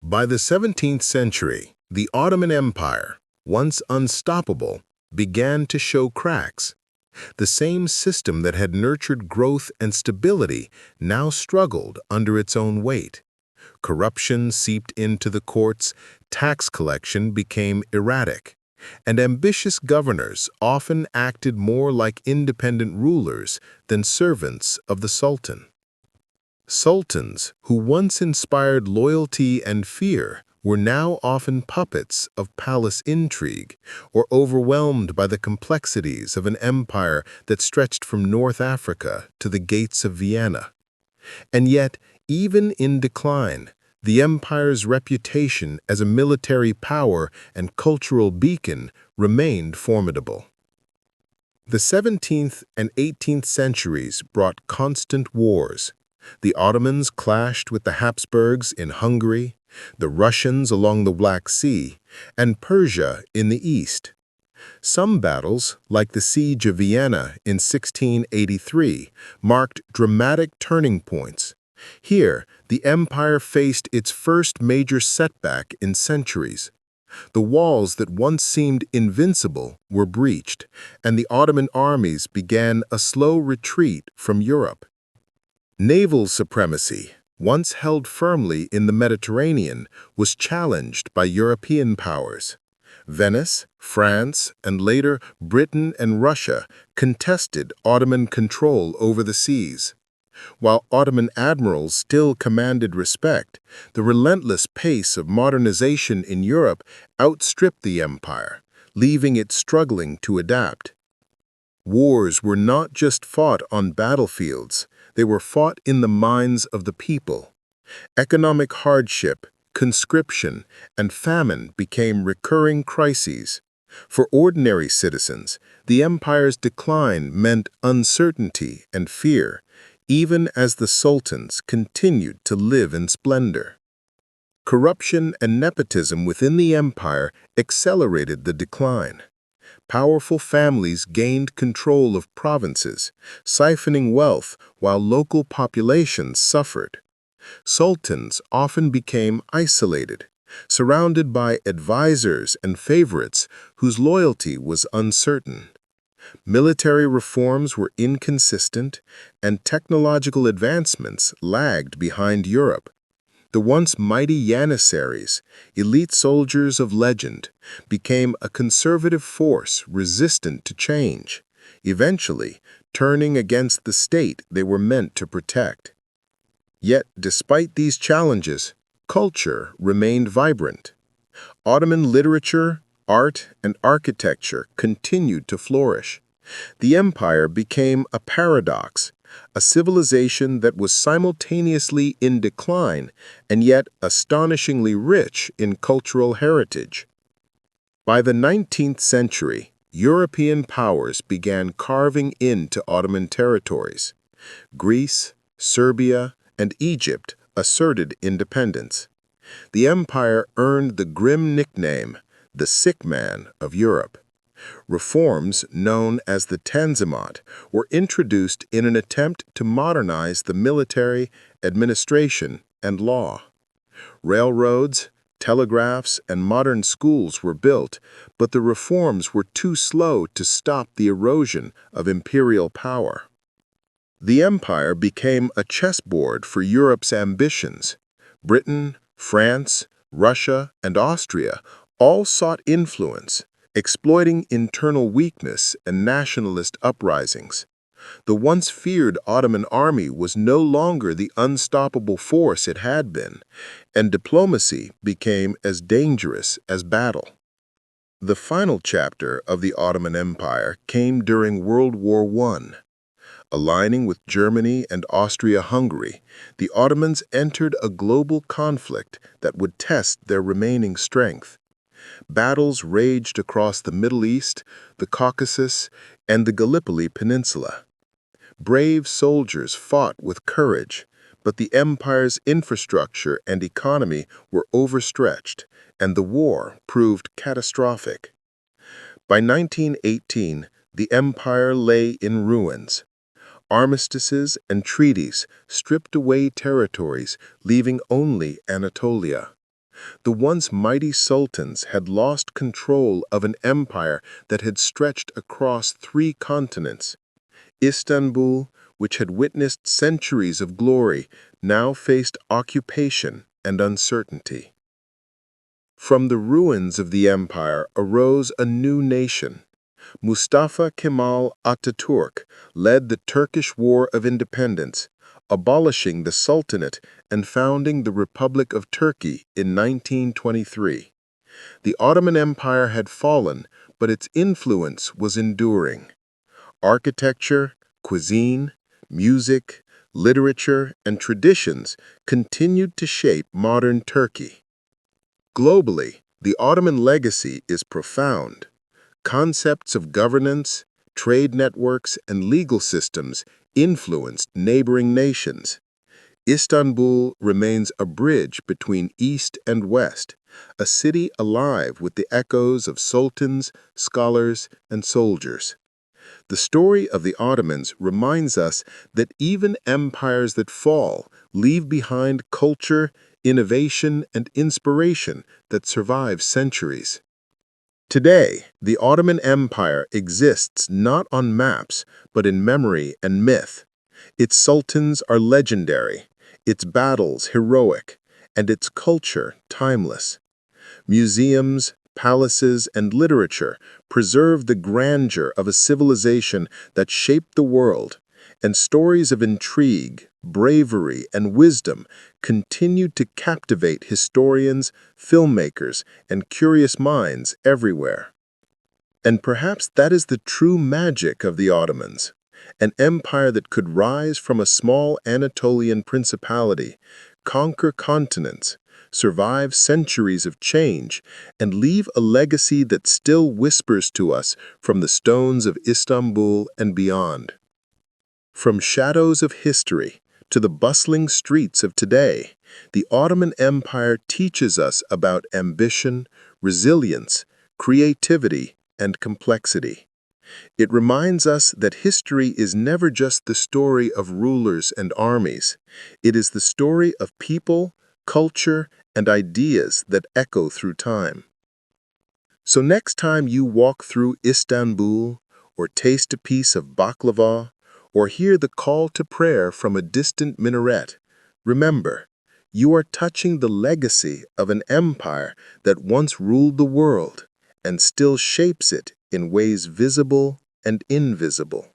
By the 17th century, the Ottoman Empire, once unstoppable, began to show cracks. The same system that had nurtured growth and stability now struggled under its own weight. Corruption seeped into the courts, tax collection became erratic, and ambitious governors often acted more like independent rulers than servants of the Sultan. Sultans, who once inspired loyalty and fear, were now often puppets of palace intrigue or overwhelmed by the complexities of an empire that stretched from North Africa to the gates of Vienna. And yet, even in decline, the empire's reputation as a military power and cultural beacon remained formidable. The 17th and 18th centuries brought constant wars. The Ottomans clashed with the Habsburgs in Hungary, the Russians along the Black Sea, and Persia in the east. Some battles, like the Siege of Vienna in 1683, marked dramatic turning points. Here, the empire faced its first major setback in centuries. The walls that once seemed invincible were breached, and the Ottoman armies began a slow retreat from Europe. Naval supremacy, once held firmly in the Mediterranean, was challenged by European powers. Venice, France, and later Britain and Russia contested Ottoman control over the seas. While Ottoman admirals still commanded respect, the relentless pace of modernization in Europe outstripped the empire, leaving it struggling to adapt. Wars were not just fought on battlefields, they were fought in the minds of the people. Economic hardship, conscription, and famine became recurring crises. For ordinary citizens, the empire's decline meant uncertainty and fear, even as the sultans continued to live in splendor. Corruption and nepotism within the empire accelerated the decline. Powerful families gained control of provinces, siphoning wealth while local populations suffered. Sultans often became isolated, surrounded by advisors and favorites whose loyalty was uncertain. Military reforms were inconsistent, and technological advancements lagged behind Europe. The once mighty Janissaries, elite soldiers of legend, became a conservative force resistant to change, eventually turning against the state they were meant to protect. Yet, despite these challenges, culture remained vibrant. Ottoman literature, art, and architecture continued to flourish. The empire became a paradox, a civilization that was simultaneously in decline and yet astonishingly rich in cultural heritage. By the 19th century, European powers began carving into Ottoman territories. Greece, Serbia, and Egypt asserted independence. The empire earned the grim nickname, the sick man of Europe. Reforms, known as the Tanzimat, were introduced in an attempt to modernize the military, administration, and law. Railroads, telegraphs, and modern schools were built, but the reforms were too slow to stop the erosion of imperial power. The empire became a chessboard for Europe's ambitions. Britain, France, Russia, and Austria all sought influence, exploiting internal weakness and nationalist uprisings. The once feared Ottoman army was no longer the unstoppable force it had been, and diplomacy became as dangerous as battle. The final chapter of the Ottoman Empire came during World War I. Aligning with Germany and Austria-Hungary, the Ottomans entered a global conflict that would test their remaining strength. Battles raged across the Middle East, the Caucasus, and the Gallipoli Peninsula. Brave soldiers fought with courage, but the empire's infrastructure and economy were overstretched, and the war proved catastrophic. By 1918, the empire lay in ruins. Armistices and treaties stripped away territories, leaving only Anatolia. The once mighty sultans had lost control of an empire that had stretched across 3 continents. Istanbul, which had witnessed centuries of glory, now faced occupation and uncertainty. From the ruins of the empire arose a new nation. Mustafa Kemal Atatürk led the Turkish War of Independence, abolishing the Sultanate and founding the Republic of Turkey in 1923. The Ottoman Empire had fallen, but its influence was enduring. Architecture, cuisine, music, literature, and traditions continued to shape modern Turkey. Globally, the Ottoman legacy is profound. Concepts of governance, trade networks, and legal systems influenced neighboring nations. Istanbul remains a bridge between East and West, a city alive with the echoes of sultans, scholars, and soldiers. The story of the Ottomans reminds us that even empires that fall leave behind culture, innovation, and inspiration that survive centuries. Today, the Ottoman Empire exists not on maps, but in memory and myth. Its sultans are legendary, its battles heroic, and its culture timeless. Museums, palaces, and literature preserve the grandeur of a civilization that shaped the world, and stories of intrigue, bravery, and wisdom continue to captivate historians, filmmakers, and curious minds everywhere. And perhaps that is the true magic of the Ottomans, an empire that could rise from a small Anatolian principality, conquer continents, survive centuries of change, and leave a legacy that still whispers to us from the stones of Istanbul and beyond. From shadows of history to the bustling streets of today, the Ottoman Empire teaches us about ambition, resilience, creativity, and complexity. It reminds us that history is never just the story of rulers and armies. It is the story of people, culture, and ideas that echo through time. So next time you walk through Istanbul, or taste a piece of baklava, or hear the call to prayer from a distant minaret, remember, you are touching the legacy of an empire that once ruled the world and still shapes it in ways visible and invisible.